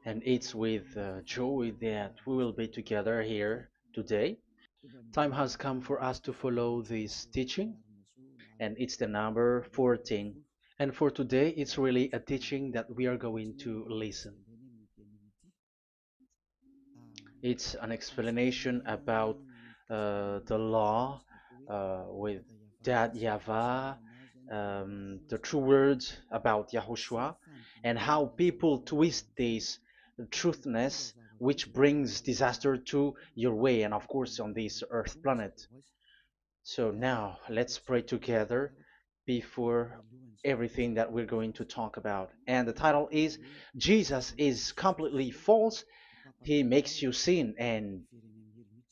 And it's with joy that we will be together here today. Time has come for us to follow this teaching, and it's the number 14. And for today, it's really a teaching that we are going to listen. It's an explanation about the law with that YAHVAH, the true words about YAHOSHUAH, and how people twist this truthness which brings disaster to your way and of course on this earth planet. So now let's pray together before everything that we're going to talk about. And the title is Jesus is completely false. He makes you sin and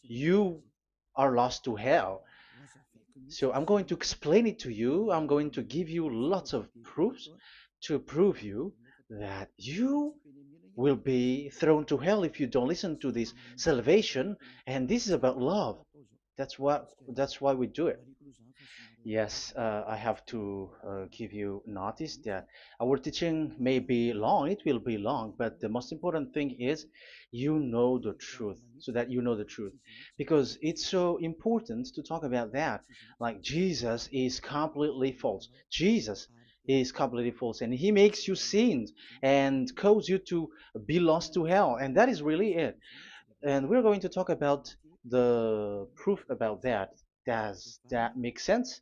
you are lost to hell. So I'm going to explain it to you. I'm going to give you lots of proofs to prove you that you will be thrown to hell if you don't listen to this salvation. And this is about love. That's why we do it. Yes, I have to give you notice that our teaching may be long, it will be long, but the most important thing is you know the truth, so that you know the truth. Because it's so important to talk about that. Like Jesus is completely false. Jesus is completely false, and he makes you sin and cause you to be lost to hell, and that is really it. And we're going to talk about the proof about that. Does that make sense?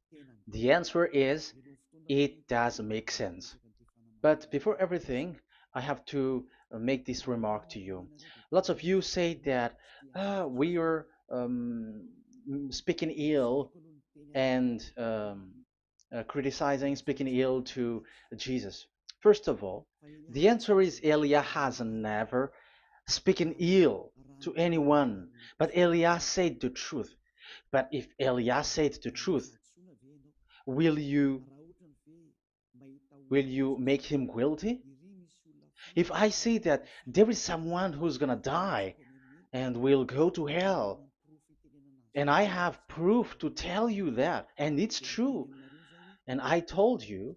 The answer is it does make sense. But before everything, I have to make this remark to you. Lots of you say that we are speaking ill and criticizing, speaking ill to Jesus. First of all, the answer is Elia has never speaking ill to anyone, but Elias said the truth. But if Elias said the truth, will you will you make him guilty? If I say that there is someone who's gonna die and will go to hell, and I have proof to tell you that, and it's true, and I told you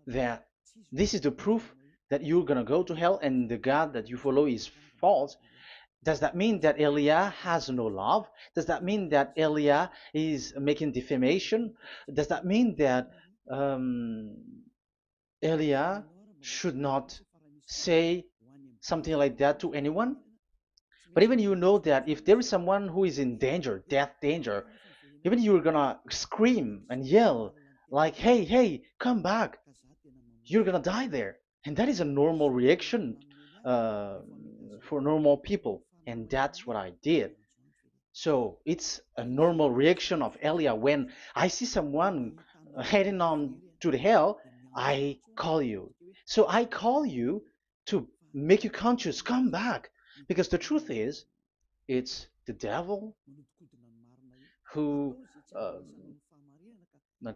that this is the proof that you're gonna go to hell and the God that you follow is false, does that mean that Elia has no love? Does that mean that Elia is making defamation? Does that mean that um, Elia should not say something like that to anyone? But even you know that if there is someone who is in danger, death danger, even you're gonna scream and yell like, "Hey, hey, come back! You're gonna die there." And that is a normal reaction uh, for normal people, and that's what I did. So it's a normal reaction of Elia. When I see someone heading on to the hell, I call you. So I call you to make you conscious, come back. Because the truth is, it's the devil who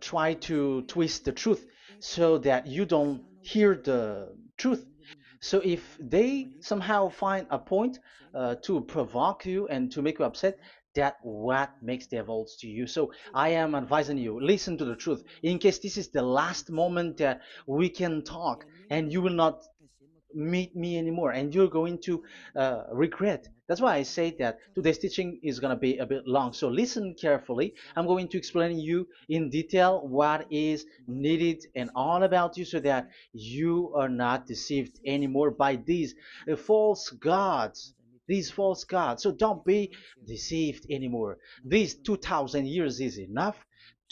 try to twist the truth so that you don't hear the truth. So if they somehow find a point to provoke you and to make you upset, that what makes devils to you. So I am advising you, listen to the truth. In case this is the last moment that we can talk and you will not meet me anymore and you're going to regret. That's why I say that today's teaching is going to be a bit long, so listen carefully. I'm going to explain you in detail what is needed and all about you so that you are not deceived anymore by false gods these false gods. So don't be deceived anymore. These 2000 years is enough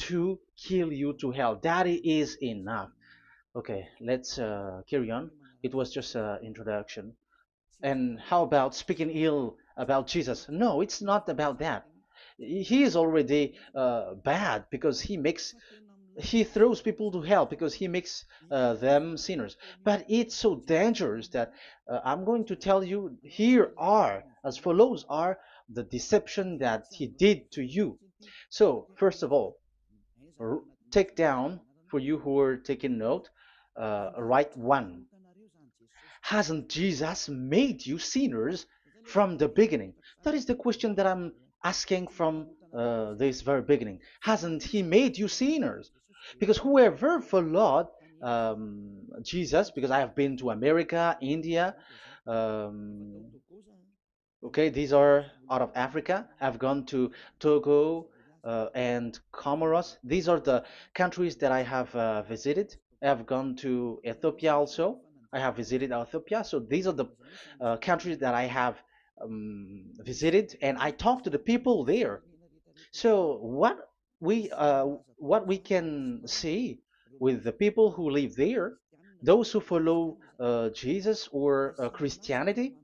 to kill you to hell. That is enough. Okay, let's carry on. It was just an introduction. And how about speaking ill about Jesus? No, it's not about that. He is already bad because he throws people to hell because he makes them sinners. But it's so dangerous that I'm going to tell you here are as follows are the deception that he did to you. So first of all, take down for you who are taking note. Write one. Hasn't Jesus made you sinners from the beginning? That is the question that I'm asking from this very beginning. Hasn't He made you sinners? Because whoever followed Jesus, because I have been to America, India. Um, okay, these are out of Africa. I've gone to Togo and Comoros. These are the countries that I have visited. I've gone to Ethiopia also. I have visited Ethiopia. So these are the countries that I have visited, and I talked to the people there. So what we can see with the people who live there, those who follow Jesus or Christianity,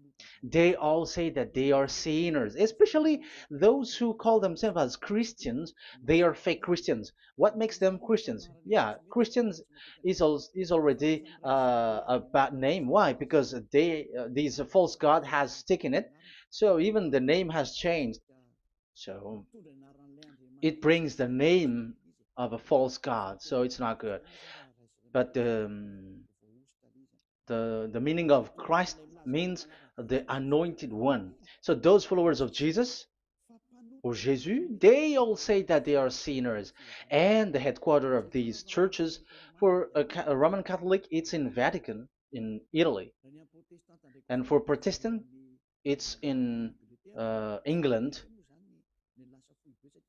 they all say that they are sinners, especially those who call themselves as Christians. They are fake Christians. What makes them Christians? Yeah, Christians is already a bad name. Why? Because these false god has taken it. So even the name has changed. So it brings the name of a false god, so it's not good. But the meaning of Christ means the anointed one. So those followers of Jesus or Jesus, they all say that they are sinners. And the headquarters of these churches for a Roman Catholic, it's in Vatican in Italy, and for Protestant, it's in England,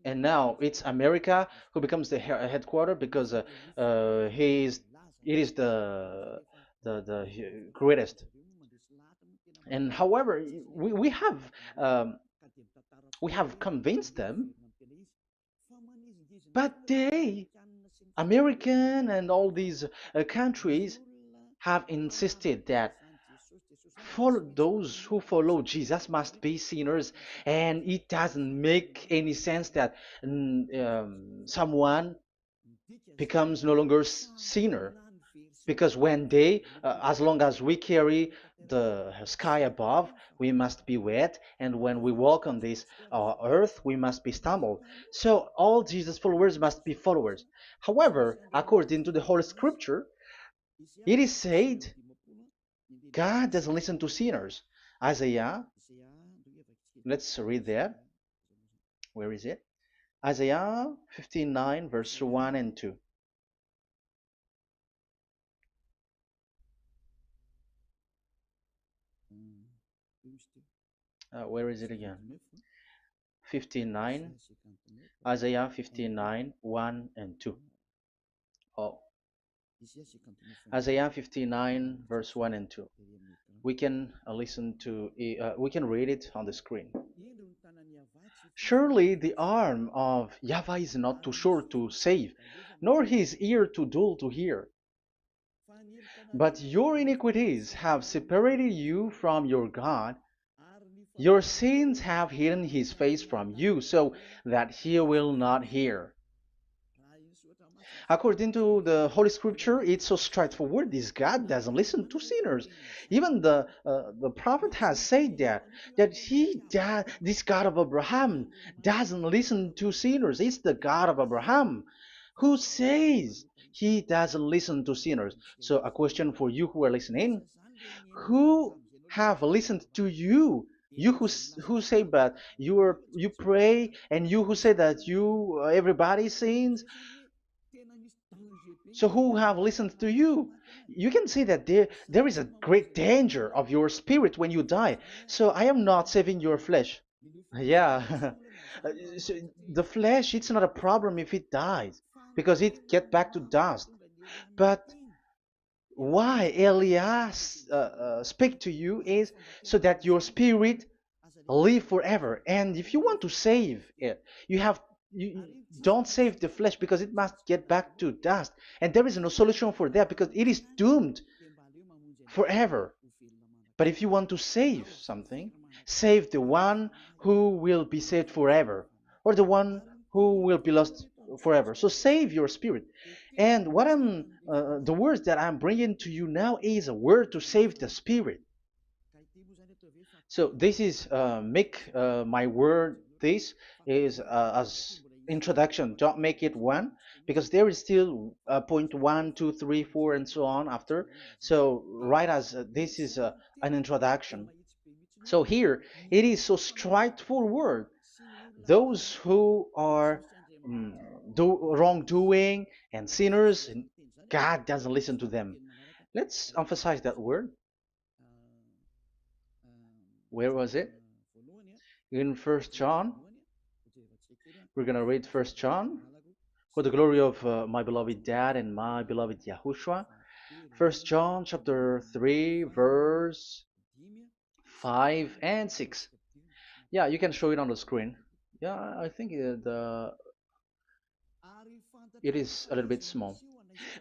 and now it's America who becomes the headquarter because he is it is the greatest. And however, we um, we have convinced them, but they American and all these countries have insisted that those who follow Jesus must be sinners, and it doesn't make any sense that someone becomes no longer sinner, because when they as long as we carry the sky above, we must be wet, and when we walk on this earth, we must be stumbled. So all Jesus followers must be followers. However, according to the Holy Scripture, it is said God doesn't listen to sinners. Isaiah, let's read that. Where is it? Isaiah 59 verse 1 and 2. Where is it again? 59, Isaiah 59, 1 and 2. Oh, Isaiah 59, verse 1 and 2. We can we can read it on the screen. Surely the arm of Yahweh is not too short to save, nor his ear too dull to hear. But your iniquities have separated you from your God. Your sins have hidden his face from you, so that he will not hear. According to the Holy Scripture, it's so straightforward. This God doesn't listen to sinners. Even the prophet has said that this God of Abraham doesn't listen to sinners. It's the God of Abraham who says he doesn't listen to sinners. So a question for you who are listening: who have listened to you? You who say that you pray, and you who say that you everybody sins. So who have listened to you? You can see that there is a great danger of your spirit when you die. So I am not saving your flesh. Yeah. So the flesh, it's not a problem if it dies, because it get back to dust. But why Elias speak to you is so that your spirit live forever. And if you want to save it, you don't save the flesh, because it must get back to dust, and there is no solution for that because it is doomed forever. But if you want to save something, save the one who will be saved forever, or the one who will be lost forever. So save your spirit. And the words that I'm bringing to you now is a word to save the spirit. So this is make my word. This is as introduction. Don't make it one, because there is still point one, two, three, four, and so on after. So write as this is an introduction. So here it is so straightforward. Those who are mm, wrongdoing and sinners God doesn't listen to them. Let's emphasize that word. Where was it? In First John. We're gonna read First John. For the glory of my beloved Dad and my beloved Yahushua. First John chapter 3, verse 5 and 6. Yeah, you can show it on the screen. Yeah, I think it is a little bit small.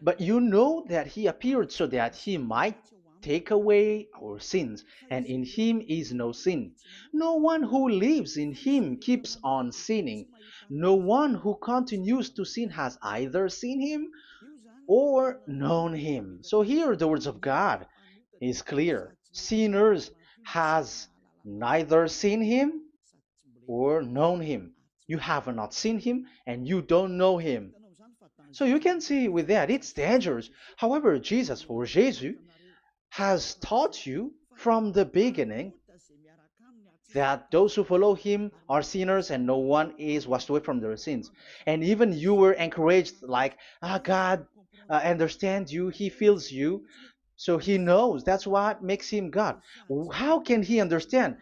But you know that he appeared so that he might take away our sins, and in him is no sin. No one who lives in him keeps on sinning. No one who continues to sin has either seen him or known him. So here the words of God is clear. Sinners has neither seen him or known him. You have not seen him and you don't know him. So you can see with that it's dangerous. However, Jesus or Jesus has taught you from the beginning that those who follow him are sinners and no one is washed away from their sins. And even you were encouraged like, God understands you, he feels you, so he knows. That's what makes him God. How can he understand?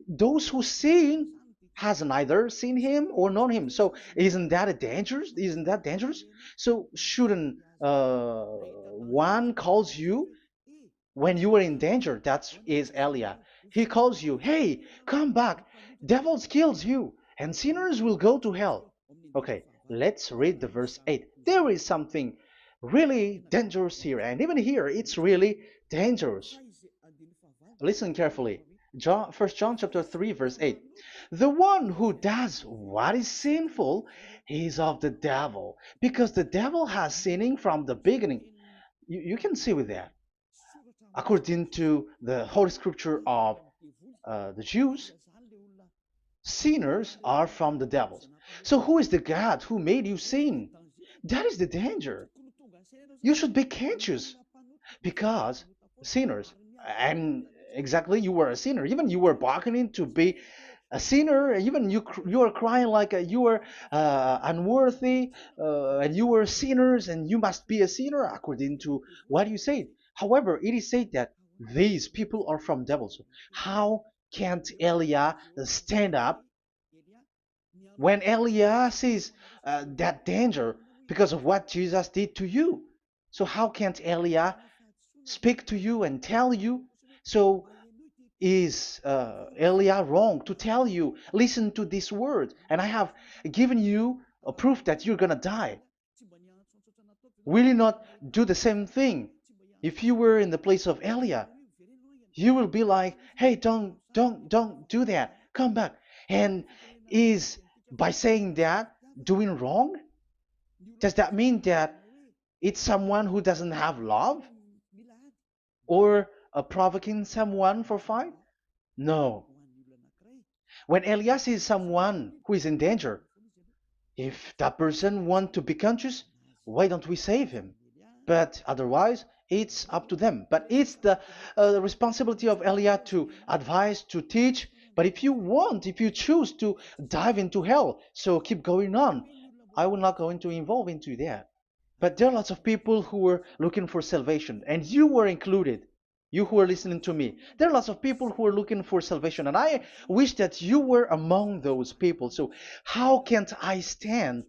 Those who sin has neither seen him or known him. So isn't that a dangerous? Isn't that dangerous? So shouldn't one calls you when you were in danger? That is Elia. He calls you, hey, come back. Devils kills you, and sinners will go to hell. Okay, let's read the verse 8. There is something really dangerous here, and even here it's really dangerous. Listen carefully. John, 1 John chapter 3 verse 8. The one who does what is sinful is of the devil, because the devil has sinning from the beginning. You can see with that. According to the Holy Scripture of the Jews, sinners are from the devils. So who is the God who made you sin? That is the danger. You should be conscious because sinners, and exactly you were a sinner. Even you were bargaining to be a sinner. Even you are crying like you were unworthy, and you were sinners, and you must be a sinner according to what you said. However, it is said that these people are from devils. How can't Elia stand up when Elia sees that danger because of what Jesus did to you? So how can't Elia speak to you and tell you? So is Elia wrong to tell you, listen to this word, and I have given you a proof that you're gonna die? Will you not do the same thing? If you were in the place of Elia, you will be like, hey, don't do that, come back. And is by saying that doing wrong? Does that mean that it's someone who doesn't have love, or provoking someone for fight? No. When Elias is someone who is in danger, if that person wants to be conscious, why don't we save him? But otherwise, it's up to them. But it's the responsibility of Elia to advise, to teach. But if you choose to dive into hell, so keep going on. I will not go into involve into that. But there are lots of people who were looking for salvation, and you were included. You who are listening to me, there are lots of people who are looking for salvation, and I wish that you were among those people. So, how can't I stand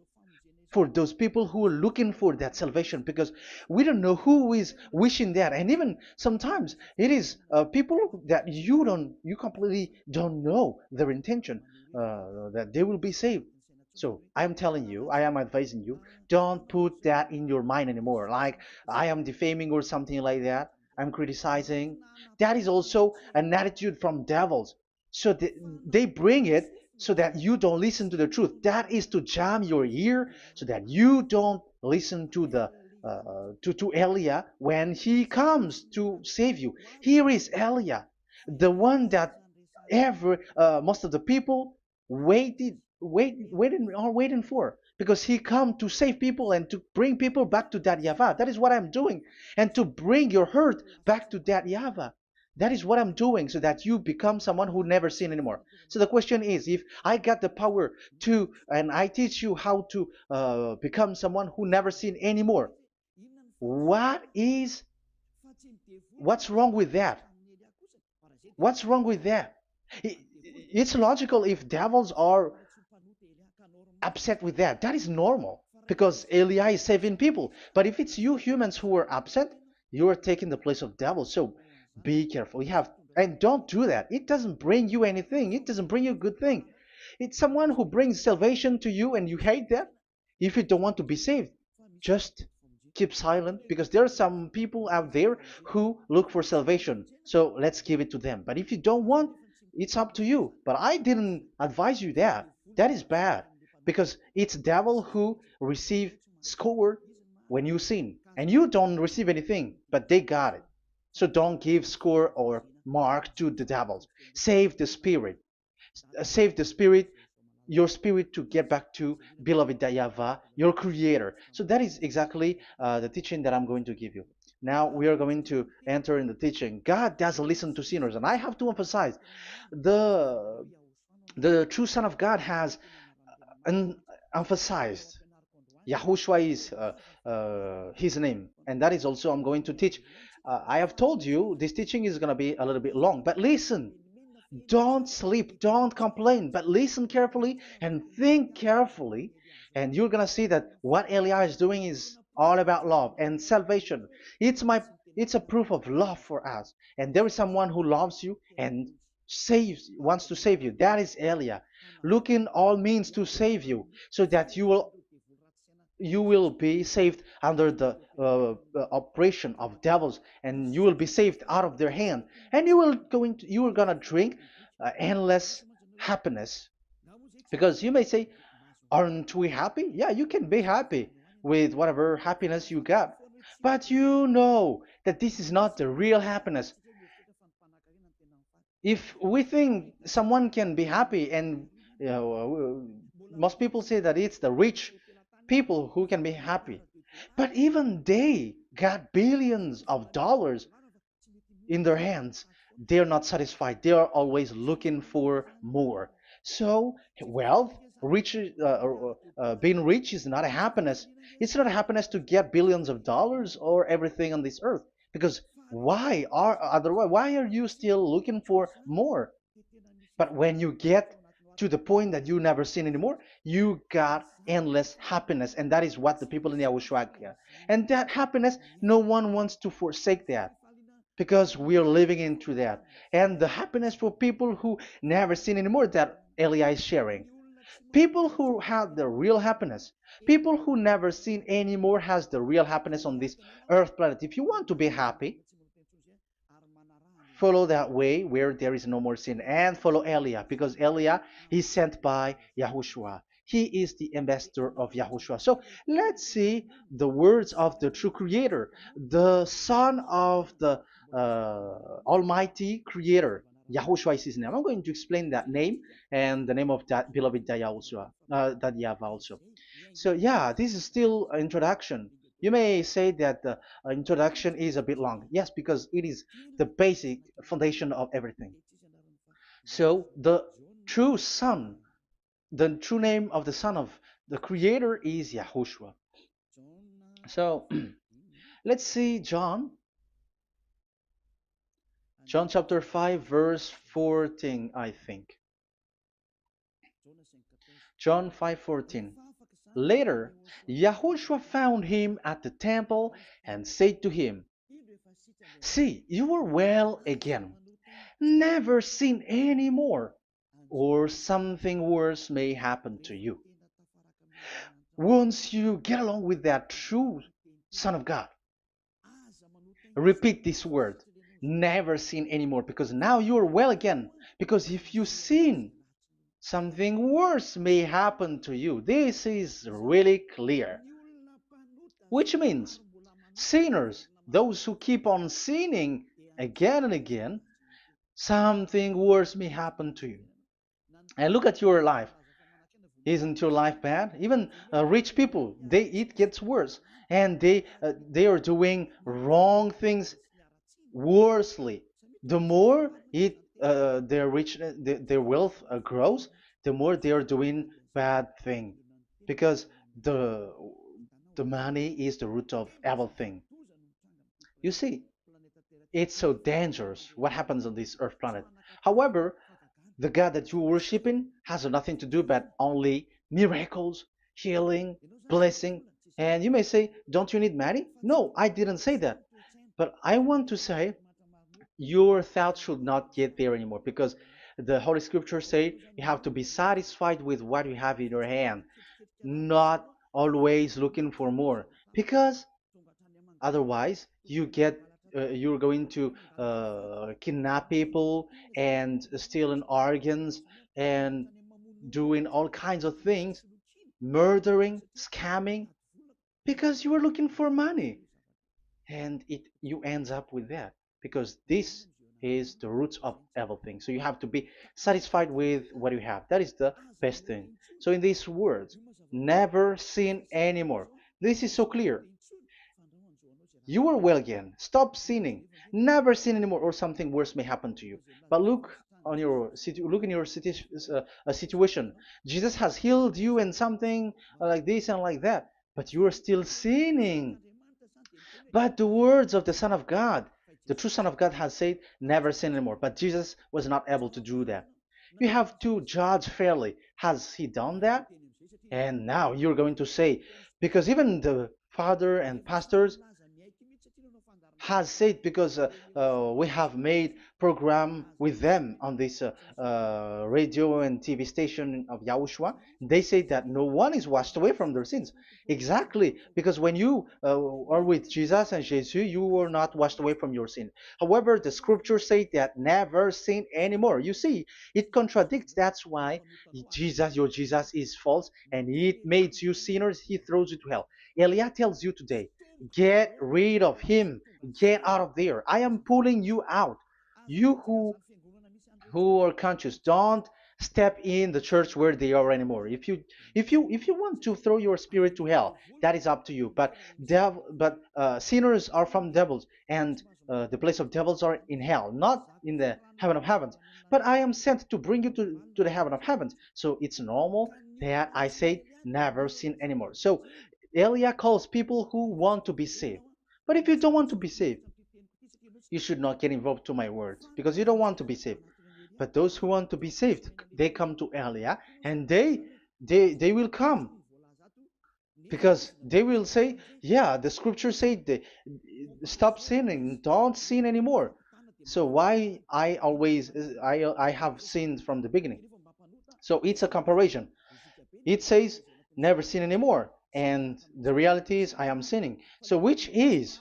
for those people who are looking for that salvation? Because we don't know who is wishing that, and even sometimes it is people that you completely don't know their intention that they will be saved. So I am telling you, I am advising you, don't put that in your mind anymore. Like I am defaming or something like that. I'm criticizing. That is also an attitude from devils. So they bring it so that you don't listen to the truth. That is to jam your ear so that you don't listen to the to Elia when he comes to save you. Here is Elia, the one that every most of the people waiting for, because he come to save people and to bring people back to that Yahvah. That is what I'm doing, and to bring your hurt back to that Yahvah. That is what I'm doing, so that you become someone who never sin anymore. So the question is, if I got the power to, and I teach you how to become someone who never sin anymore, What is what's wrong with that? What's wrong with that? It's logical if devils are upset with that. That is normal because Eli is saving people. But if it's you humans who are upset, you are taking the place of devils. So be careful. You have and don't do that. It doesn't bring you anything. It doesn't bring you a good thing. It's someone who brings salvation to you and you hate that. If you don't want to be saved, just keep silent because there are some people out there who look for salvation. So let's give it to them. But if you don't want, it's up to you. But I didn't advise you that. That is bad because it's devil who receive score when you sin and you don't receive anything, but they got it. So don't give score or mark to the devils. Save the spirit. Save the spirit, your spirit to get back to beloved Yahweh, your creator. So that is exactly the teaching that I'm going to give you. Now we are going to enter in the teaching. God doesn't listen to sinners, and I have to emphasize the the true Son of God has emphasized. Yahushua is his name, and that is also I'm going to teach. I have told you this teaching is going to be a little bit long, but listen. Don't sleep, don't complain, but listen carefully and think carefully, and you're gonna see that what Elia is doing is all about love and salvation. It's my it's a proof of love for us, and there is someone who loves you and wants to save you. That is Elia, looking all means to save you, so that you will be saved under the oppression of devils, and you will be saved out of their hand, and you are gonna drink endless happiness. Because you may say, aren't we happy? Yeah, you can be happy with whatever happiness you got, but you know that this is not the real happiness. If we think someone can be happy, and most people say that it's the rich people who can be happy, but even they got billions of dollars in their hands, they're not satisfied. They are always looking for more. So wealth, being rich is not a happiness. It's not a happiness to get billions of dollars or everything on this earth. Because why are you still looking for more? But when you get to the point that you never sin anymore, you got endless happiness, and that is what the people in Yahushua get. And that happiness, no one wants to forsake that because we are living into that. And the happiness for people who never sin anymore that Elia is sharing. People who have the real happiness, people who never sin anymore has the real happiness on this earth planet. If you want to be happy, follow that way where there is no more sin and follow Elia because Elia is sent by Yahushua. He is the ambassador of Yahushua. So let's see the words of the true creator, the son of the almighty creator. Yahushua is his name. I'm going to explain that name and the name of that beloved Yahushua, that Yahweh also. So yeah, this is still an introduction. You may say that the introduction is a bit long. Yes, because it is the basic foundation of everything. So true son, the true name of the son of the creator is Yahushua. So let's see John chapter 5 verse 14, I think. John 5:14. Later, Yahushua found him at the temple and said to him, "See, you are well again. Never sin any more, or something worse may happen to you." Once you get along with that true Son of God, repeat this word. Never sin anymore, because now you are well again. Because if you sin, something worse may happen to you. This is really clear. Which means sinners, those who keep on sinning again and again, something worse may happen to you. And look at your life. Isn't your life bad? Even rich people, it gets worse, and they are doing wrong things worsely. The more their wealth grows, the more they are doing bad thing, because the the money is the root of everything. You see, it's so dangerous what happens on this earth planet. However, the God that you're worshiping has nothing to do but only miracles, healing, blessing. And you may say, don't you need money? No, I didn't say that. But I want to say your thoughts should not get there anymore because the Holy Scriptures say you have to be satisfied with what you have in your hand, not always looking for more. Because otherwise, you're going to kidnap people and stealing organs and doing all kinds of things, murdering, scamming, because you are looking for money, and it you ends up with that because this is the roots of everything. So you have to be satisfied with what you have. That is the best thing. So in these words, never sin anymore. This is so clear. You are well again. Stop sinning. Never sin anymore, or something worse may happen to you. But look in your situation. Jesus has healed you and something like this and like that, but you are still sinning. But the words of the Son of God, the true Son of God, has said, "Never sin anymore." But Jesus was not able to do that. You have to judge fairly. Has he done that? And now you're going to say, because even the father and pastors has said, because we have made program with them on this radio and TV station of Yahushua. They say that no one is washed away from their sins. Exactly, because when you are with Jesus and Jesus, you are not washed away from your sin. However, the scriptures say that never sin anymore. You see, it contradicts. That's why your Jesus is false, and it makes you sinners. He throws you to hell. Elia tells you today, get rid of him. Get out of there. I am pulling you out. You who are conscious, don't step in the church where they are anymore. If you want to throw your spirit to hell, that is up to you. But sinners are from devils, and the place of devils are in hell, not in the heaven of heavens. But I am sent to bring you to the heaven of heavens. So it's normal that I say never sin anymore. So Elia calls people who want to be saved. But if you don't want to be saved, you should not get involved to my words because you don't want to be saved. But those who want to be saved, they come to Elia, and they will come because they will say, yeah, the scriptures say stop sinning, don't sin anymore. So why I have sinned from the beginning? So it's a comparison. It says never sin anymore, and the reality is I am sinning. So which is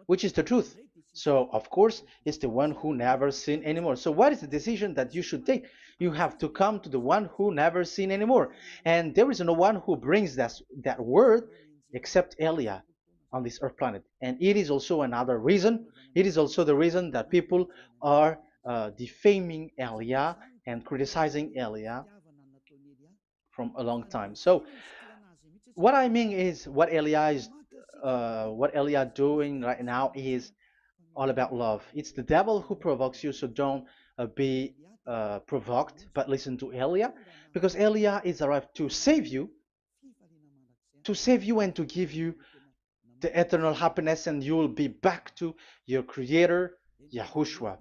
the truth? So, of course, it's the one who never sinned anymore. So, what is the decision that you should take? You have to come to the one who never sinned anymore. And there is no one who brings that word except Elia on this earth planet. And it is also another reason. It is also the reason that people are defaming Elia and criticizing Elia from a long time. So, what I mean is what Elia doing right now is all about love. It's the devil who provokes you, so don't be provoked, but listen to Elia, because Elia is arrived to save you and to give you the eternal happiness, and you will be back to your Creator, Yahushua.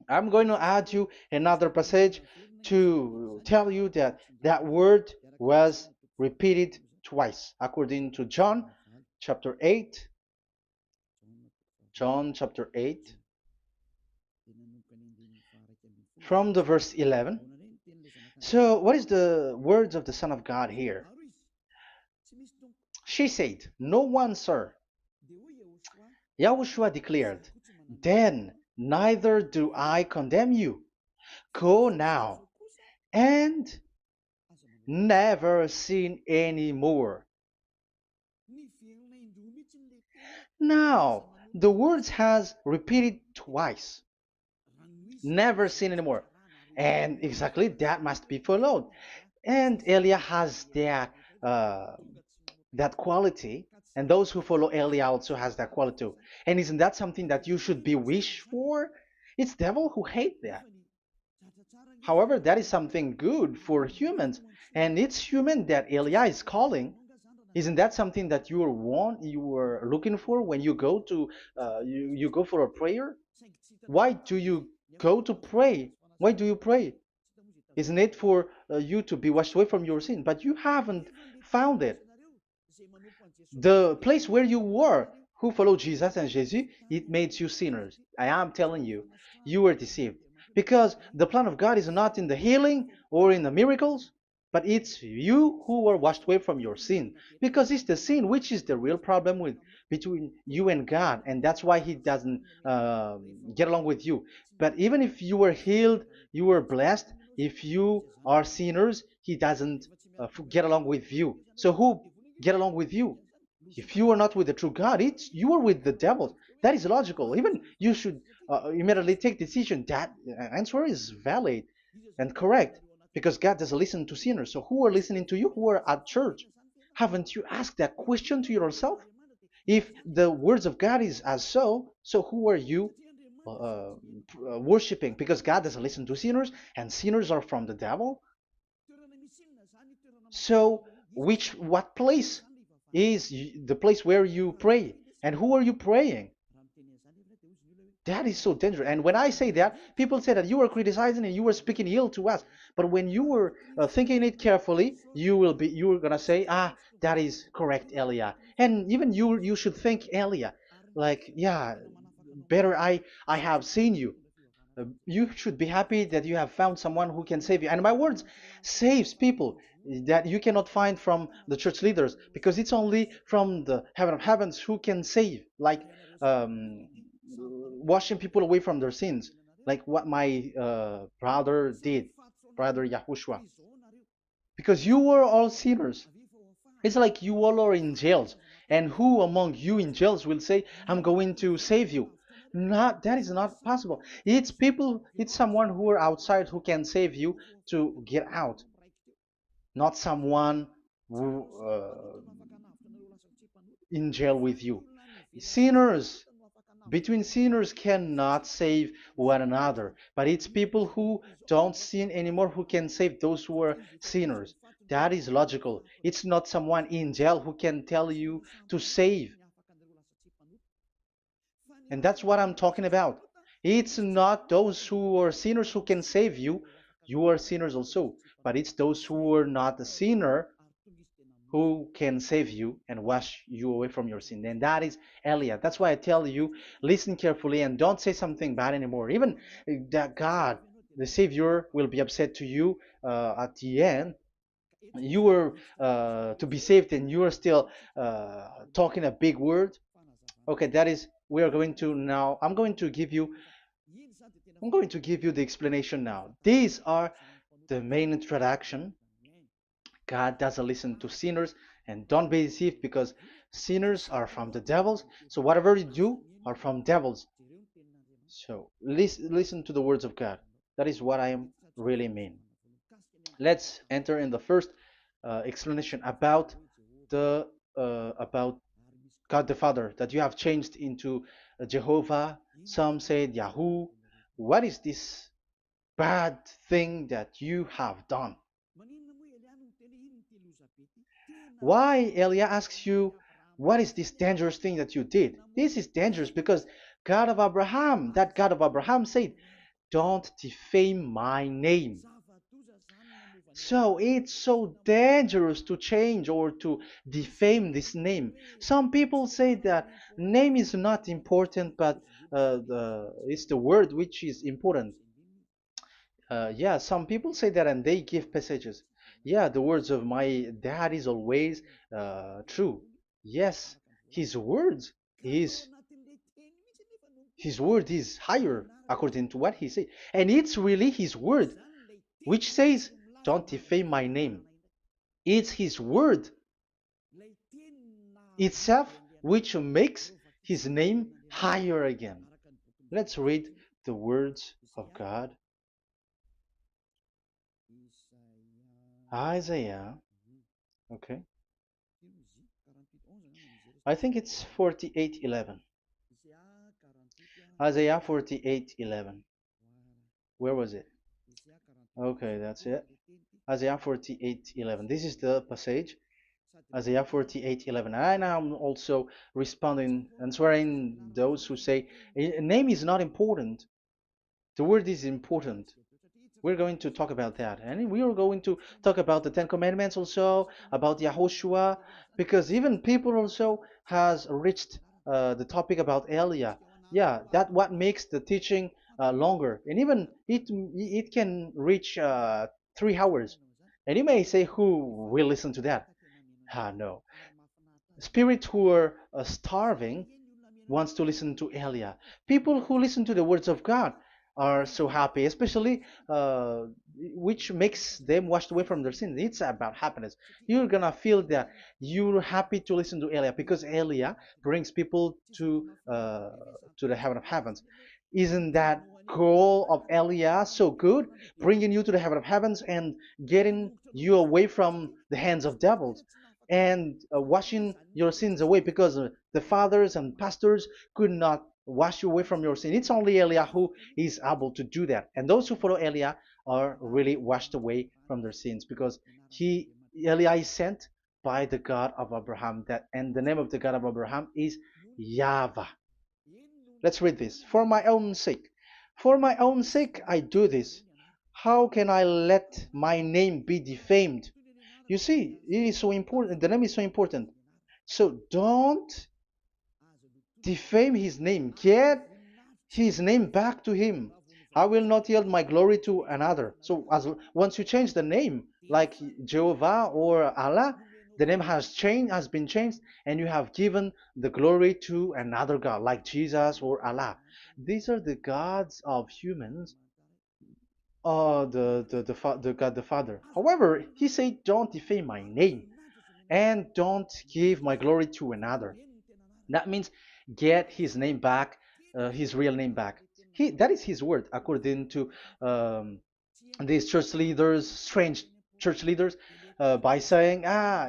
I'm going to add you another passage to tell you that that word was repeated twice, according to chapter 8, John chapter 8, from the verse 11. So, what is the words of the Son of God here? She said, "No one, sir." Yahushua declared, "Then neither do I condemn you. Go now and never sin any more." Now, the words has repeated twice. Never sin anymore. And exactly that must be followed. And Elia has uh, that quality, and those who follow Elia also has that quality too. And isn't that something that you should be wish for? It's devil who hate that. However, that is something good for humans, and it's human that Elia is calling. Isn't that something that you were looking for when you go to you go for a prayer? Why do you go to pray? Why do you pray? Isn't it for you to be washed away from your sin? But you haven't found it. The place where you were, who followed Jesus and Jesus, it made you sinners. I am telling you, you were deceived. Because the plan of God is not in the healing or in the miracles, but it's you who were washed away from your sin. Because it's the sin which is the real problem with between you and God, and that's why He doesn't get along with you. But even if you were healed, you were blessed. If you are sinners, He doesn't get along with you. So who get along with you? If you are not with the true God, it's you are with the devil. That is logical. Even you should immediately take decision. That answer is valid and correct because God doesn't listen to sinners. So who are listening to you? Who are at church? Haven't you asked that question to yourself? If the words of God is as so who are you worshiping? Because God doesn't listen to sinners, and sinners are from the devil. So, what place is the place where you pray? And who are you praying? That is so dangerous. And when I say that, people say that you are criticizing and you are speaking ill to us. But when you were thinking it carefully, you are gonna say, ah, that is correct, Elia. And even you should think Elia, like, yeah, better I have seen you. You should be happy that you have found someone who can save you. And my words saves people that you cannot find from the church leaders because it's only from the heaven of heavens who can save, like um, washing people away from their sins, like what my brother did, brother Yahushua. Because you were all sinners. It's like you all are in jails. And who among you in jails will say, I'm going to save you? Not that is not possible. It's people, it's someone who are outside who can save you to get out, not someone who in jail with you. Sinners between sinners cannot save one another, but it's people who don't sin anymore who can save those who are sinners. That is logical. It's not someone in jail who can tell you to save. And that's what I'm talking about. It's not those who are sinners who can save you. You are sinners also. But it's those who are not a sinner who can save you and wash you away from your sin. And that is Eliah. That's why I tell you, listen carefully and don't say something bad anymore. Even that God, the Savior, will be upset to you at the end. You were to be saved and you are still talking a big word. Okay, that is, we are going to now, I'm going to give you the explanation now. These are the main introduction. God doesn't listen to sinners, and don't be deceived because sinners are from the devils. So whatever you do are from devils. So listen to the words of God. That is what I am really mean. Let's enter in the first explanation about God the Father that you have changed into Jehovah. Some said Yahoo. What is this bad thing that you have done? Why Elia asks you, what is this dangerous thing that you did? This is dangerous because God of Abraham, that God of Abraham said, don't defame my name. So it's so dangerous to change or to defame this name. Some people say that name is not important, but it's the word which is important. Yeah, some people say that and they give passages. Yeah, the words of my dad is always true. Yes, his words is his word is higher according to what he said. And it's really his word which says, don't defame my name. It's his word itself which makes his name higher again. Let's read the words of God. Isaiah, okay. I think it's 48:11. Isaiah 48:11. Where was it? Okay, that's it. Isaiah 48:11. This is the passage. Isaiah 48:11. And I'm also responding, answering those who say a name is not important. The word is important. We're going to talk about that. And we are going to talk about the Ten Commandments also, about Yahushua, because even people also has reached the topic about Elia. Yeah, that what makes the teaching longer. And even it can reach 3 hours. And you may say, who will listen to that? Ah, no. Spirits who are starving wants to listen to Elia. People who listen to the words of God are so happy, especially which makes them washed away from their sins. It's about happiness. You're gonna feel that you're happy to listen to Elia because Elia brings people to the heaven of heavens. Isn't that goal of Elia so good, bringing you to the heaven of heavens and getting you away from the hands of devils? And washing your sins away because the fathers and pastors could not wash you away from your sin. It's only Elia who is able to do that. And those who follow Elia are really washed away from their sins because he Elia is sent by the God of Abraham. That and the name of the God of Abraham is YAHVAH. Let's read this. For my own sake. For my own sake I do this. How can I let my name be defamed? You see, it is so important. The name is so important. So don't defame his name. Get his name back to him. I will not yield my glory to another. So as once you change the name, like Jehovah or Allah, the name has been changed, and you have given the glory to another God, like Jesus or Allah. These are the gods of humans, the God the Father. However, he said, "Don't defame my name, and don't give my glory to another." That means get his name back, his real name back. That is his word, according to um, these church leaders, strange church leaders, by saying,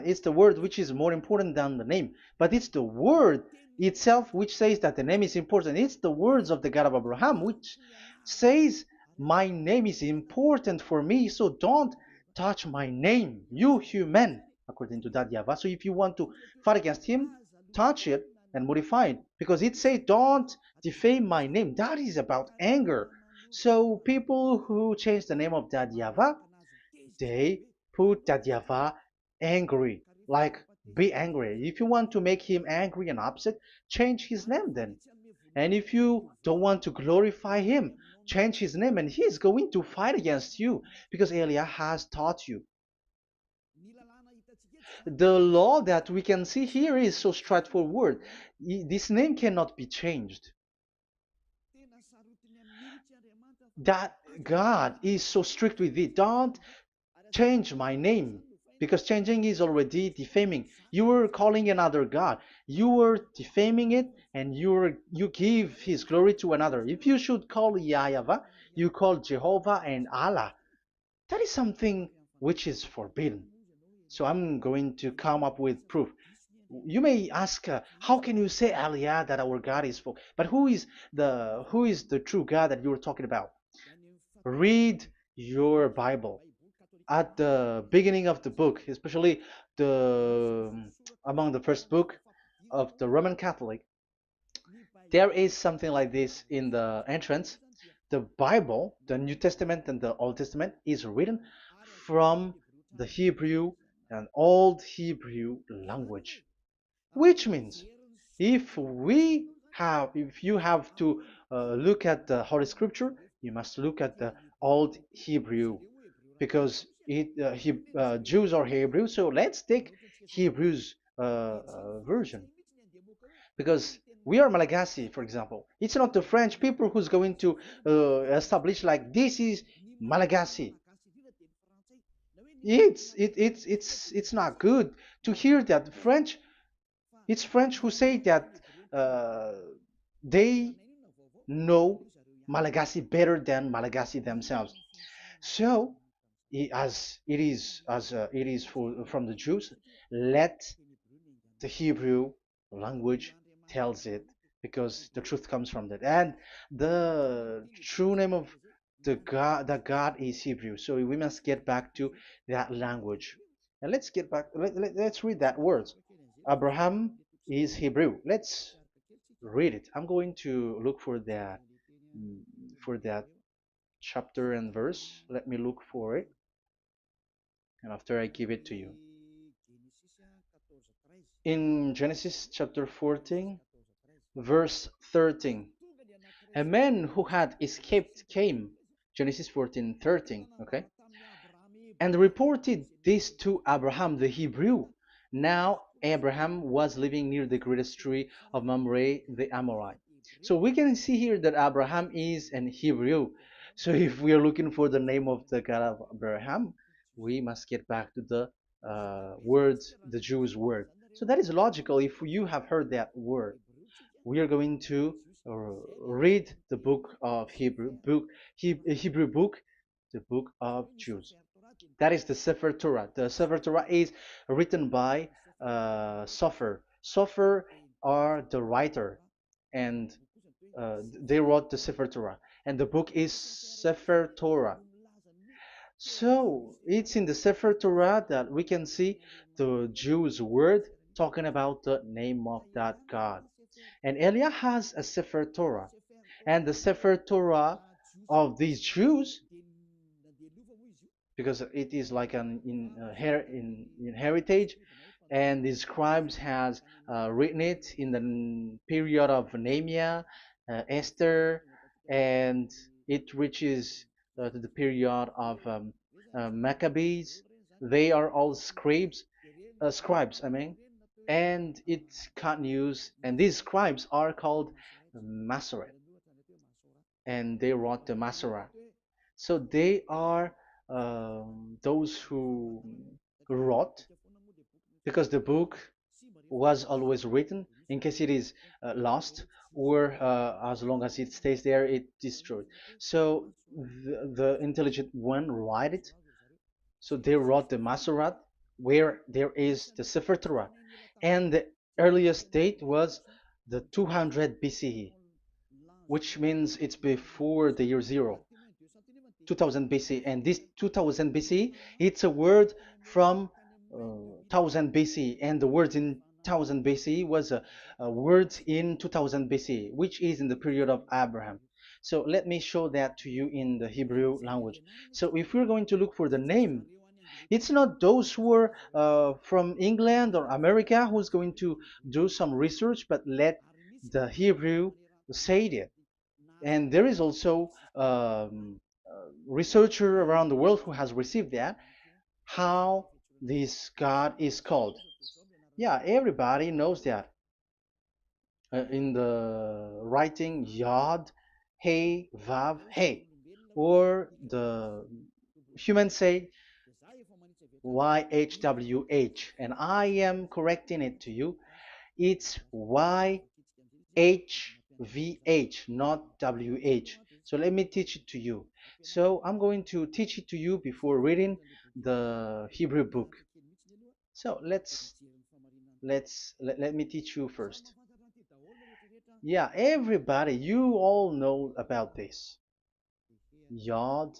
it's the word which is more important than the name. But it's the word itself which says that the name is important. It's the words of the God of Abraham which says, my name is important for me, so don't touch my name, you human, according to that Yahweh. So if you want to fight against him, touch it and modify it, because it says, don't defame my name. That is about anger. So people who change the name of that Yahweh, they put that Yahweh angry, like be angry. If you want to make him angry and upset, change his name then. And if you don't want to glorify him, change his name, and he's going to fight against you because Elia has taught you. The law that we can see here is so straightforward. This name cannot be changed. That God is so strict with it. Don't change my name, because changing is already defaming. You are calling another God. You are defaming it, and you give his glory to another. If you should call Yahweh, you call Jehovah and Allah. That is something which is forbidden. So I'm going to come up with proof. You may ask, how can you say Aliyah that our God is full? But who is the true God that you're talking about? Read your Bible. At the beginning of the book, especially the among the first book of the Roman Catholic, there is something like this in the entrance. The Bible, the New Testament and the Old Testament, is written from the Hebrew and Old Hebrew language, which means if you have to look at the Holy Scripture, you must look at the Old Hebrew, because Jews are Hebrew. So let's take Hebrews version, because we are Malagasy, for example. It's not the French people who's going to establish like this is Malagasy. It's not good to hear that French. It's French who say that uh, they know Malagasy better than Malagasy themselves. So, as it is from the Jews, let the Hebrew language tells it, because the truth comes from that. And the true name of the God is Hebrew. So we must get back to that language. And let's get back. Let's read that words. Abraham is Hebrew. Let's read it. I'm going to look mm, for that chapter and verse. Let me look for it, and after I give it to you. In Genesis chapter 14, verse 13, a man who had escaped came, Genesis 14:13, okay, and reported this to Abraham the Hebrew. Now Abraham was living near the greatest tree of Mamre the Amorite. So we can see here that Abraham is an Hebrew. So if we are looking for the name of the God of Abraham, we must get back to the word, the Jews' word. So that is logical. If you have heard that word, we are going to read the book of Hebrew book, the book of Jews. That is the Sefer Torah. The Sefer Torah is written by Sofer. Sofer are the writer, and they wrote the Sefer Torah, and the book is Sefer Torah. So it's in the Sefer Torah that we can see the Jews' word talking about the name of that God. And Elia has a Sefer Torah, and the Sefer Torah of these Jews, because it is like an in heritage, and the scribes has written it in the period of Nehemiah, Esther, and it reaches to the period of Maccabees. They are all scribes, I mean, and it continues, and these scribes are called Masoret, and they wrote the Masorah. So they are those who wrote, because the book was always written in case it is lost, or as long as it stays there, it destroyed. So the intelligent one write it. So they wrote the Masorat, where there is the Sefer Torah, and the earliest date was the 200 BCE, which means it's before the year zero. 2000 BC, and this 2000 BC, it's a word from 1000 BC, and the word in 1000 BC was a word in 2000 BC, which is in the period of Abraham. So let me show that to you in the Hebrew language. So if we're going to look for the name, it's not those who are from England or America who's going to do some research, but let the Hebrew say it. And there is also researcher around the world who has received that, how this God is called. Yeah, everybody knows that. In the writing Yod, Hey, Vav, Hey, or the humans say YHWH, and I am correcting it to you. It's YHVH, not WH. So let me teach it to you. So I'm going to teach it to you before reading the Hebrew book. So let me teach you first. Yeah, everybody, you all know about this. Yod,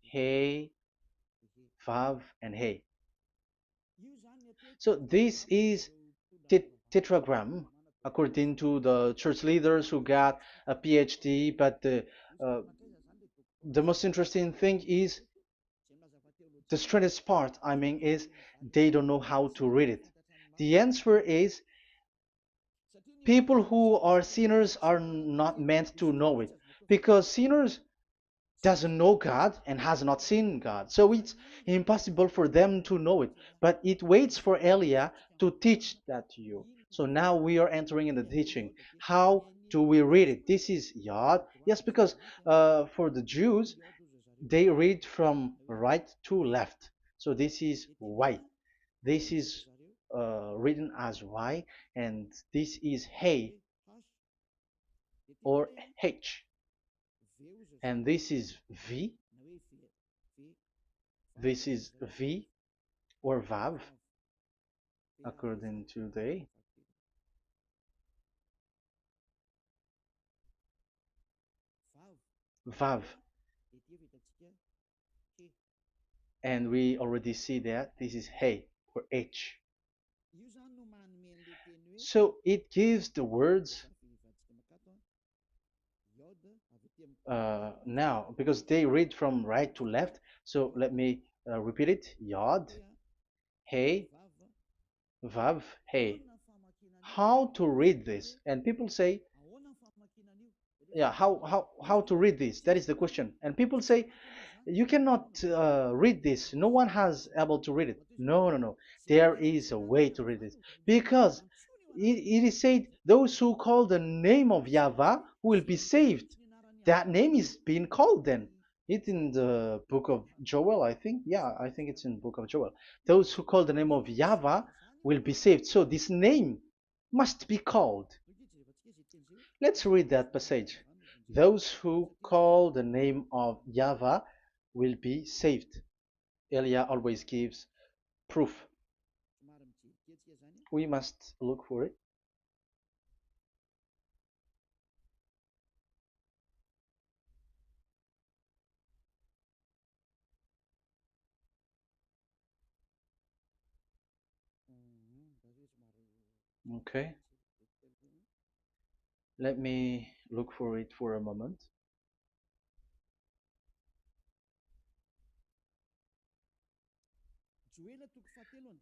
Hey, Vav, and Hey. So this is tetragram, according to the church leaders who got a PhD. But the most interesting thing is, the strangest part, I mean, is they don't know how to read it. The answer is, people who are sinners are not meant to know it, because sinners doesn't know God and has not seen God. So it's impossible for them to know it. But it waits for Elia to teach that to you. So now we are entering in the teaching. How do we read it? This is Yod. Yes, because for the Jews, they read from right to left. So this is Y. This is written as Y, and this is Hey or H. And this is V. This is V or Vav, according to the Vav. And we already see that this is Hey. or H. So it gives the words now because they read from right to left. So let me repeat it. Yod, Hey, Vav, Hey. How to read this? And people say, yeah, how to read this? That is the question. And people say, you cannot read this. No one has able to read it. No, no, no. There is a way to read this because it is said those who call the name of Yahweh will be saved. That name is being called then. It's in the book of Joel, I think. Yeah, I think it's in the book of Joel. Those who call the name of Yahweh will be saved. So this name must be called. Let's read that passage. Those who call the name of Yahweh will be saved. Elia always gives proof. We must look for it. Okay, let me look for it for a moment.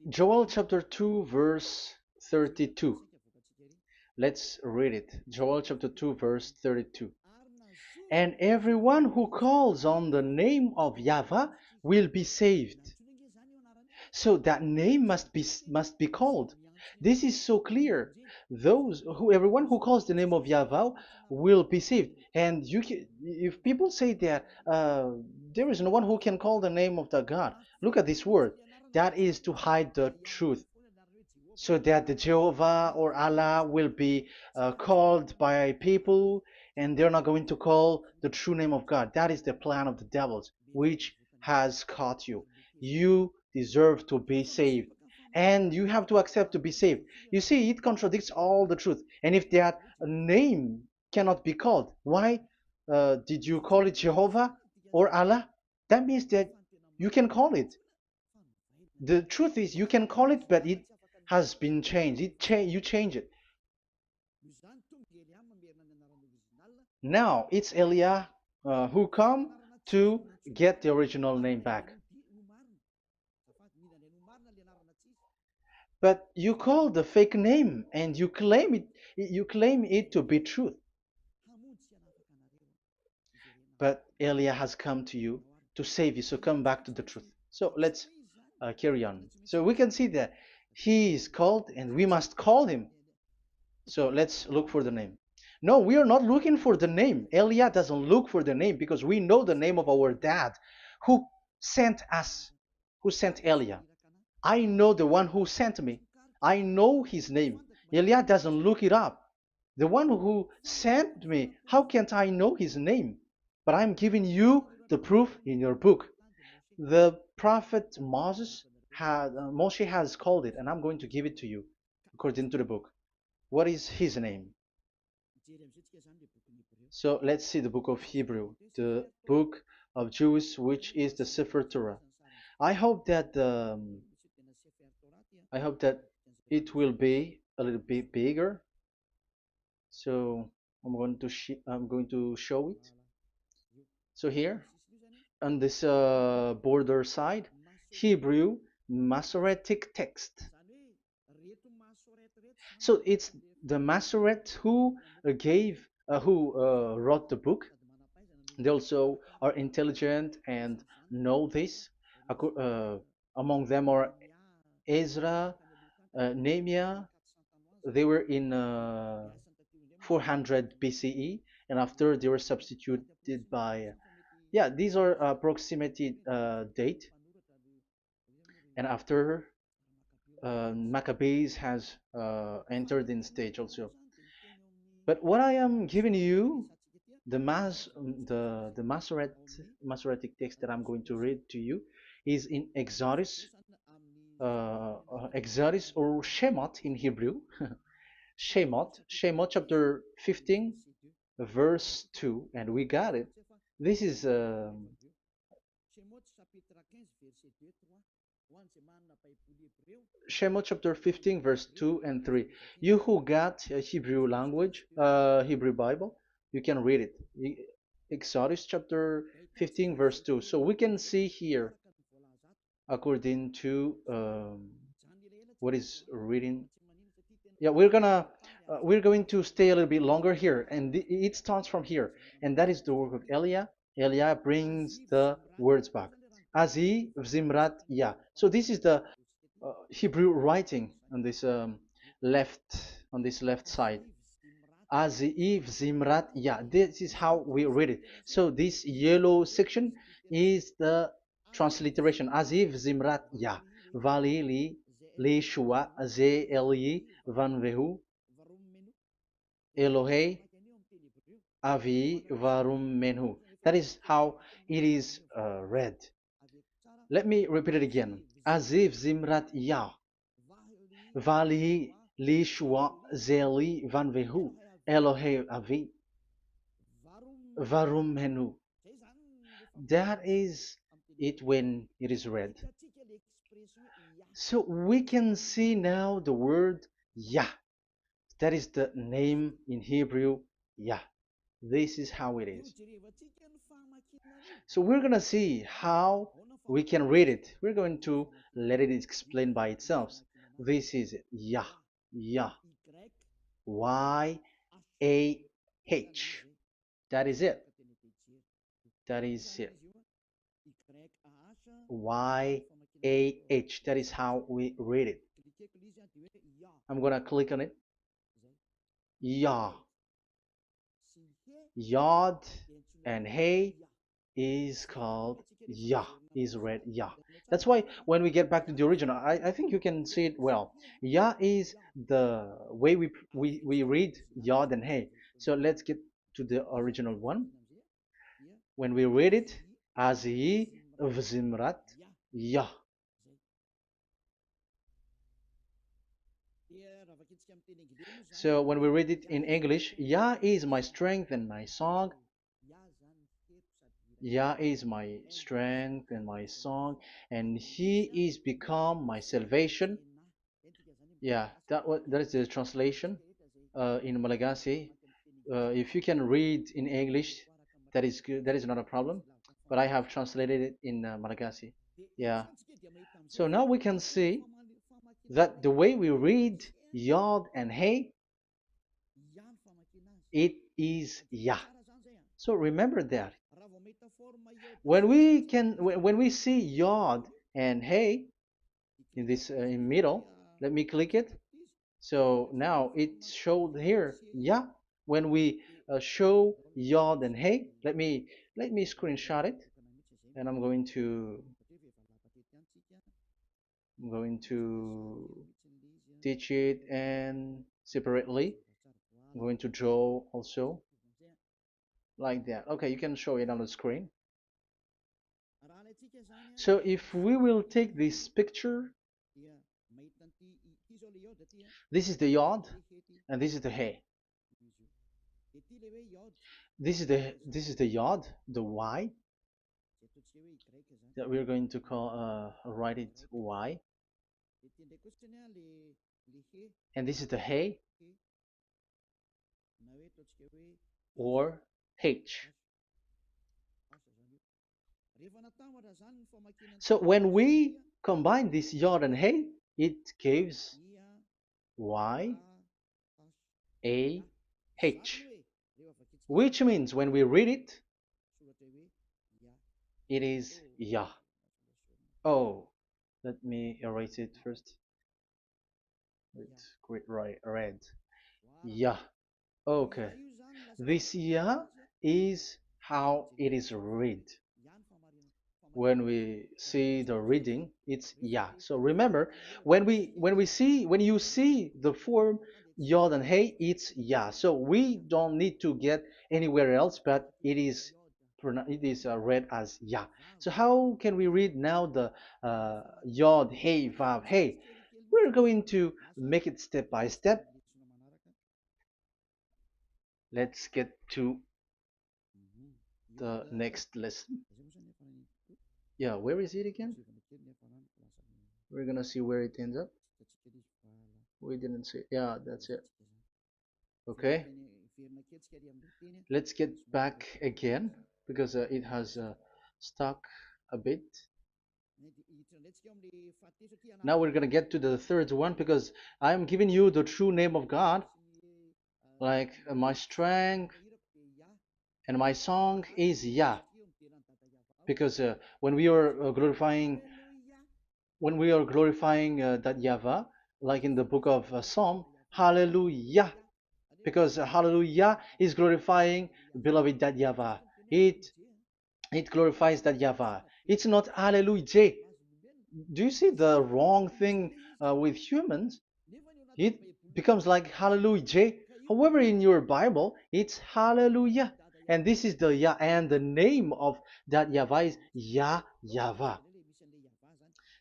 Joel chapter 2, verse 32. Let's read it. Joel chapter 2, verse 32. And everyone who calls on the name of Yahweh will be saved. So that name must be called. This is so clear. Everyone who calls the name of Yahweh will be saved. And if people say that there is no one who can call the name of the God, look at this word. That is to hide the truth so that the Jehovah or Allah will be called by people and they're not going to call the true name of God. That is the plan of the devils, which has caught you. You deserve to be saved. And you have to accept to be saved. You see, it contradicts all the truth. And if that name cannot be called, why did you call it Jehovah or Allah? That means that you can call it. The truth is you can call it, but it has been changed. You change it. Now it's Elia who come to get the original name back. But you call the fake name and you claim it to be truth. But Elia has come to you to save you. So come back to the truth. So let's carry on. So we can see that he is called and we must call him. So let's look for the name. No, we are not looking for the name. Elia doesn't look for the name because we know the name of our dad who sent us, who sent Elia. I know the one who sent me. I know his name. Elia doesn't look it up. The one who sent me, how can't I know his name? But I'm giving you the proof in your book. The prophet Moshe has called it, and I'm going to give it to you according to the book. What is his name? So let's see the book of Hebrew, the book of Jews, which is the Sefer Torah. I hope that I hope that it will be a little bit bigger. So I'm going to show it. So here on this border side, Hebrew Masoretic text. So it's the Masoret who wrote the book. They also are intelligent and know this. Among them are Ezra, Nehemiah. They were in 400 BCE, and after they were substituted by, yeah, these are approximately date. And after Maccabees has entered in stage also. But what I am giving you, the Masoretic text that I'm going to read to you, is in Exodus or Shemot in Hebrew, Shemot chapter 15, verse 2, and we got it. This is Shemot chapter 15, verse 2 and 3. You who got a Hebrew language, Hebrew Bible, you can read it. Exodus chapter 15, verse 2. So we can see here, according to what is reading. Yeah, we're going to stay a little bit longer here, and it starts from here, and that is the work of Eliah. Eliah brings the words back. Azi Zimrat Ya. So this is the Hebrew writing on this left left side. Aziv Zimrat Ya. This is how we read it. So this yellow section is the transliteration. Aziv Zimrat Ya. Vali li shua ze eli van vehu Elohei avi varum menhu. That is how it is read. Let me repeat it again. Aziv Zimrat Ya. Vali li shua ze eli van vehu Elohei avi varum menhu. That is it when it is read. So we can see now the word Yah. That is the name in Hebrew, Yah. This is how it is. So we're going to see how we can read it. We're going to let it explain by itself. This is Yah, Yah, Y A H. That is it. That is it. Y A H. That is how we read it. I'm going to click on it. Yah. Yod and Hey is called Yah, is read Yah. That's why when we get back to the original, I think you can see it well. Yah is the way we read Yod and Hey. So let's get to the original one. When we read it, Azi Vzimrat Yah. So when we read it in English, Yah is my strength and my song. Yah is my strength and my song, and He is become my salvation. Yeah, that is the translation in Malagasy. If you can read in English, that is good. That is not a problem. But I have translated it in Malagasy. Yeah. So now we can see that the way we read Yod and Hey, it is Yah. So remember that when we see Yod and Hey in this in middle, let me click it. So now it showed here, yeah. When we show Yod and Hey, let me screenshot it, and I'm going to teach it and separately. I'm going to draw also like that. Okay, you can show it on the screen. So if we will take this picture, this is the Yod and this is the Hey. This is the Yod, the Y that we're going to call write it Y, and this is the Hey or H. So when we combine this Yod and Hey, it gives Y A H, which means when we read it, it is Yah. Oh, let me erase it first. Great, right, red. Yah. Okay. This Yah is how it is read. When we see the reading, it's Yah. So remember, when you see the form Yod and Hey, it's Yah. So we don't need to get anywhere else, but it is read as Yah. So how can we read now the Yod, Hey, Vav, Hey? We're going to make it step by step. Let's get to the next lesson. Yeah, where is it again? We're gonna see where it ends up. We didn't see. Yeah, that's it. Okay. Let's get back again because it has stuck a bit. Now we're gonna get to the third one because I'm giving you the true name of God, like my strength and my song is Yah, because when we are glorifying that Yahweh, like in the book of Psalm, Hallelujah, because Hallelujah is glorifying beloved that Yahweh. It it glorifies that Yahweh. It's not Hallelujah. Do you see the wrong thing with humans? It becomes like Hallelujah. However, in your Bible, it's Hallelujah. And this is the Yah, and the name of that Yahweh is Yahweh.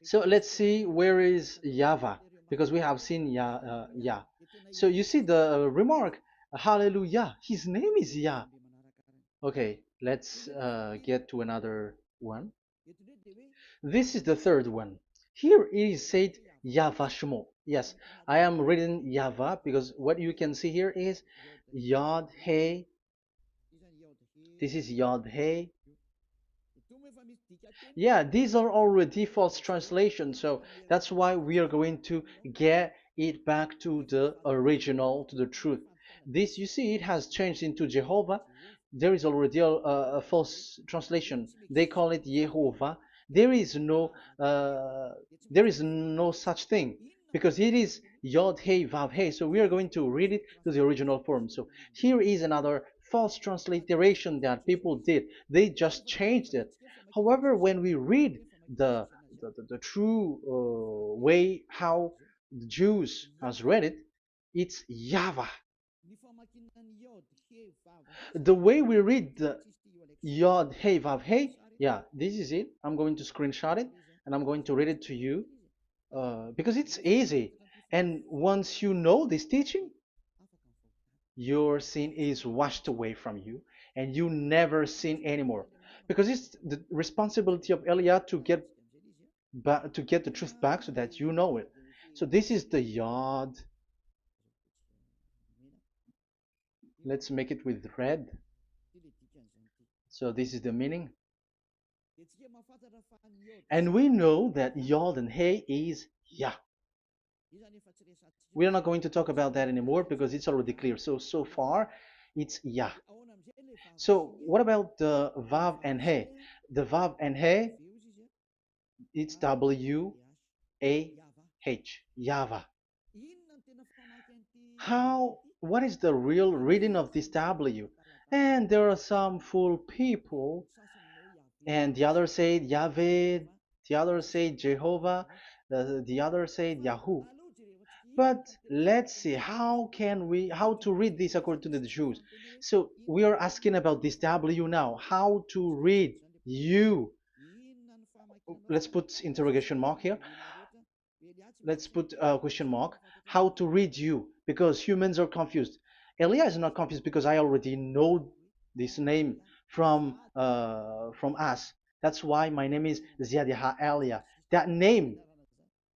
So let's see where is Yahweh, because we have seen Yah. So you see the remark, Hallelujah. His name is Yah. Okay, let's get to another one. This is the third one. Here it is said YAHVAH. Yes, I am reading Yahweh because what you can see here is Yod Hey. This is Yod Hey. Yeah, these are already false translations, so that's why we are going to get it back to the original, to the truth. This, you see, it has changed into Jehovah. There is already a false translation. They call it Yehovah. There is no, uh, there is no such thing because it is Yod Hey Vav Hey. So we are going to read it to the original form. So here is another false transliteration that people did. They just changed it. However, when we read the the true way how the Jews has read it, it's Yahweh. The way we read the Yod Hey Vav Hey, yeah, this is it. I'm going to screenshot it and I'm going to read it to you because it's easy. And once you know this teaching, your sin is washed away from you and you never sin anymore. Because it's the responsibility of Eliah to get to get the truth back so that you know it. So this is the Yod. Let's make it with red. So this is the meaning. And we know that Yod and Hey is Yah. We are not going to talk about that anymore because it's already clear. So far, it's Yah. So what about the Vav and He? The Vav and He, it's W-A-H, Yahvah. What is the real reading of this W? And there are some fool people, and the other said Yahweh, the other said Jehovah, the other said Yahoo. But let's see how to read this according to the Jews. So we are asking about this W now. How to read you? Let's put interrogation mark here. Let's put a question mark. How to read you? Because humans are confused. Elia is not confused because I already know this name from us. That's why my name is Ziadiha Elia. That name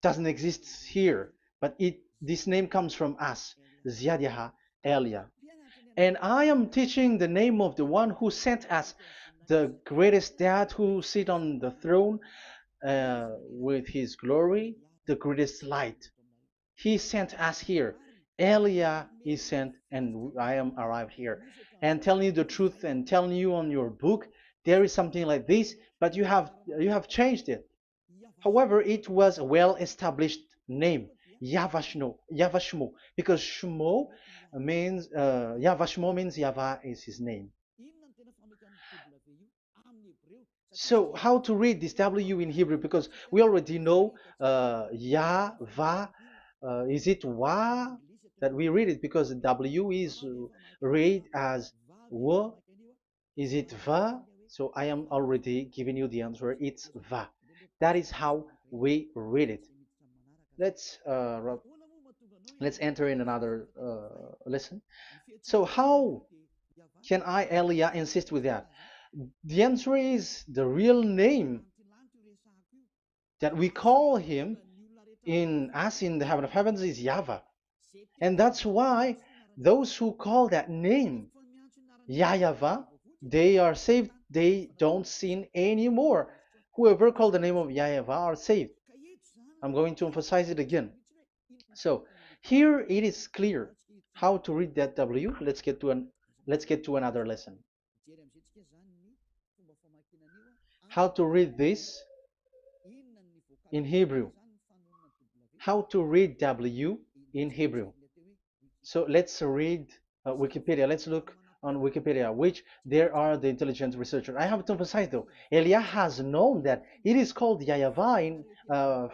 doesn't exist here, but this name comes from us, Ziadiha Elia. And I am teaching the name of the one who sent us, the greatest dad who sit on the throne with his glory, the greatest light. He sent us here. Elia is sent, and I am arrived here. And telling you the truth and telling you on your book, there is something like this, but you have changed it. However, it was a well-established name, Yahvah, because Shmo means Yahvah means Yahweh is his name. So how to read this W in Hebrew? Because we already know Yahvah. Is it Wa that we read it? Because W is read as W. Is it Va? So I am already giving you the answer. It's Va. That is how we read it. Let's uh, let's enter in another lesson. So how can I, Elia, insist with that? The answer is the real name that we call him in as in the heaven of heavens is YAHVAH. And that's why those who call that name YAHVAH, they are saved. They don't sin anymore. Whoever called the name of YAHVAH are saved. I'm going to emphasize it again. So here it is clear how to read that W. Let's get to another lesson. How to read this in Hebrew. How to read W in Hebrew. So let's read Wikipedia. Let's look on Wikipedia, which there are the intelligent researchers. I have to emphasize though, Elia has known that it is called YAHVAH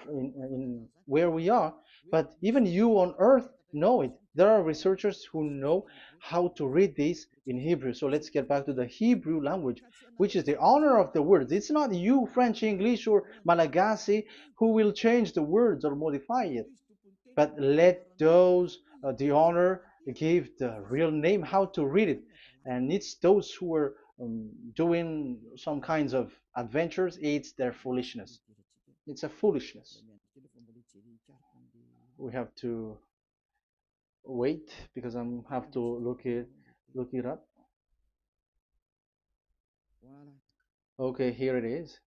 in where we are, but even you on earth know it. There are researchers who know how to read this in Hebrew. So let's get back to the Hebrew language, which is the honor of the words. It's not you, French, English, or Malagasy, who will change the words or modify it, but let those the honor give the real name how to read it, and it's those who are doing some kinds of adventures. It's their foolishness. It's a foolishness. We have to wait because I have to look it up. Okay, here it is.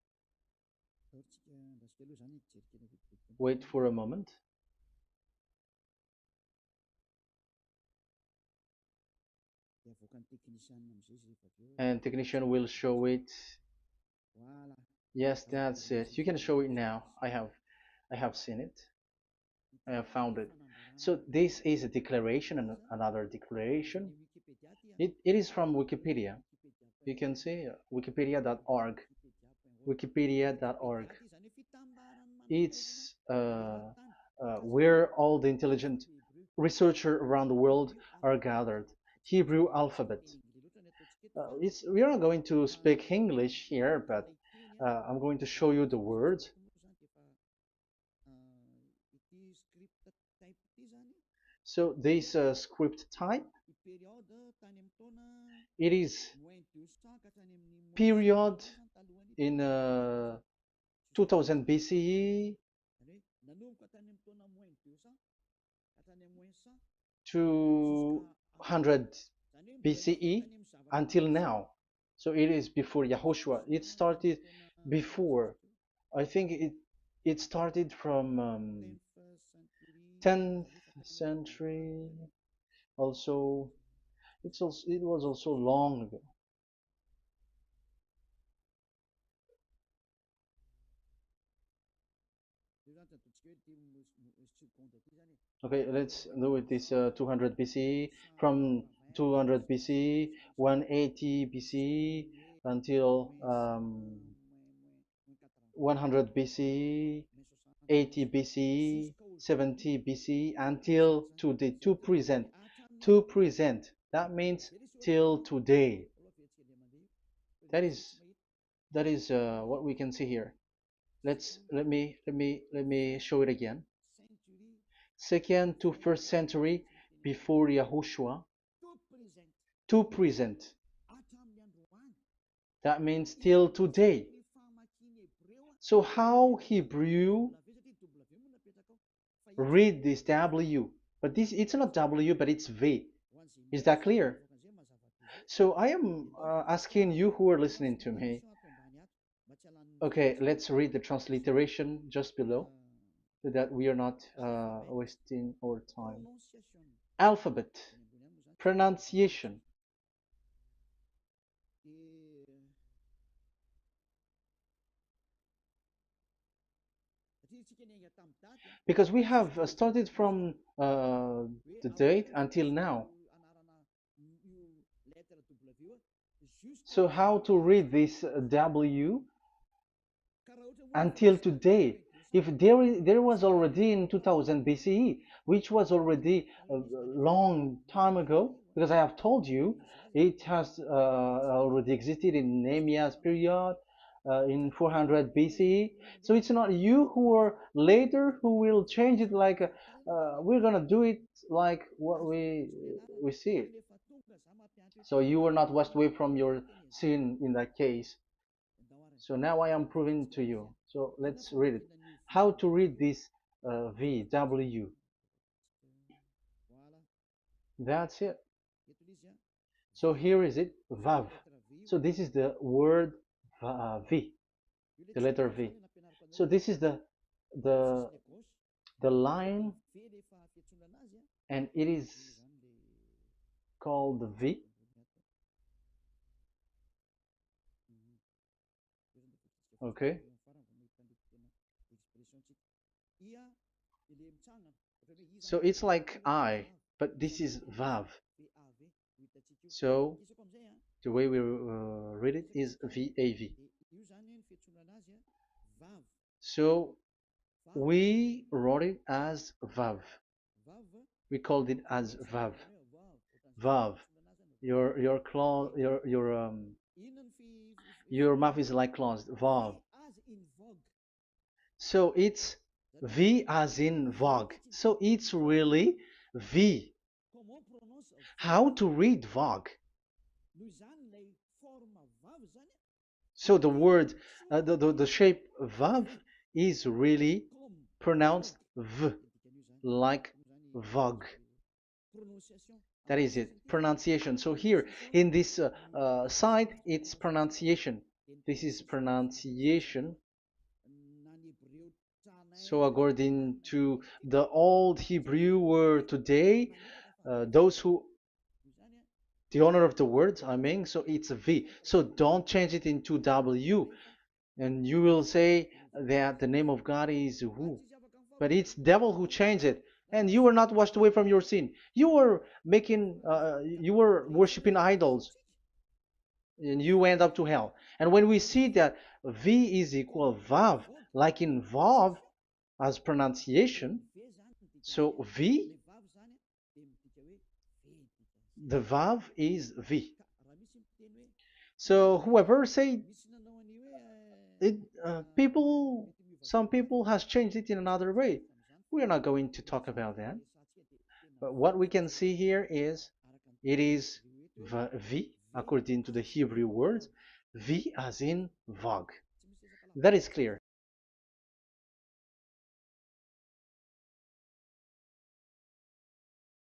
Wait for a moment. And technician will show it. Yes, that's it. You can show it now. I have seen it. I have found it. So this is a declaration and another declaration. It is from Wikipedia. You can see wikipedia.org. Wikipedia.org. It's where all the intelligent researchers around the world are gathered. Hebrew alphabet. We are not going to speak English here, but I'm going to show you the words. So this script type, it is period in 2000 BCE to 100 BCE until now. So it is before Yahushua. It started before. I think it started from 10th century. Also, it was also long ago. Okay, let's do it this 200 BCE, from 200 BCE, 180 BCE until 100 BCE, 80 BCE, 70 BCE until today, to present. To present. That means till today. That is what we can see here. Let me show it again. Second to first century before Yahushua, to present. That means till today. So how Hebrew read this W? But this it's not W, but it's V. Is that clear? So I am asking you who are listening to me. Okay, let's read the transliteration just below so that we are not wasting our time. Alphabet, pronunciation. Because we have started from the date until now. So how to read this W until today? If there was already in 2000 BCE, which was already a long time ago, because I have told you it has already existed in Nehemiah's period, in 400 BCE. So it's not you who are later who will change it like we're gonna do it like what we see it. So you were not washed away from your sin in that case. So now I am proving to you. So let's read it. How to read this V, W. That's it. So here is it, VAV. So this is the word V, the letter V. So this is the the line, and it is called V. Okay. So it's like I, but this is VAV. So the way we read it is VAV. So we wrote it as VAV. We called it as VAV. VAV. Your claw, your mouth is like closed. VAV. So it's V as in Vogue. So it's really V. How to read Vogue? So the word, the shape Vav is really pronounced V, like Vogue. That is it, pronunciation. So here in this side, it's pronunciation. This is pronunciation. So according to the old Hebrew word today, those who, the owner of the words, I mean, so it's a V. So don't change it into W, and you will say that the name of God is who. But it's devil who changed it, and you were not washed away from your sin. You were you were worshiping idols, and you went up to hell. And when we see that V is equal Vav, like in Vav as pronunciation, so V, the Vav is V. So whoever say it, some people has changed it in another way. We are not going to talk about that. But what we can see here is it is V according to the Hebrew words, V as in Vog. That is clear.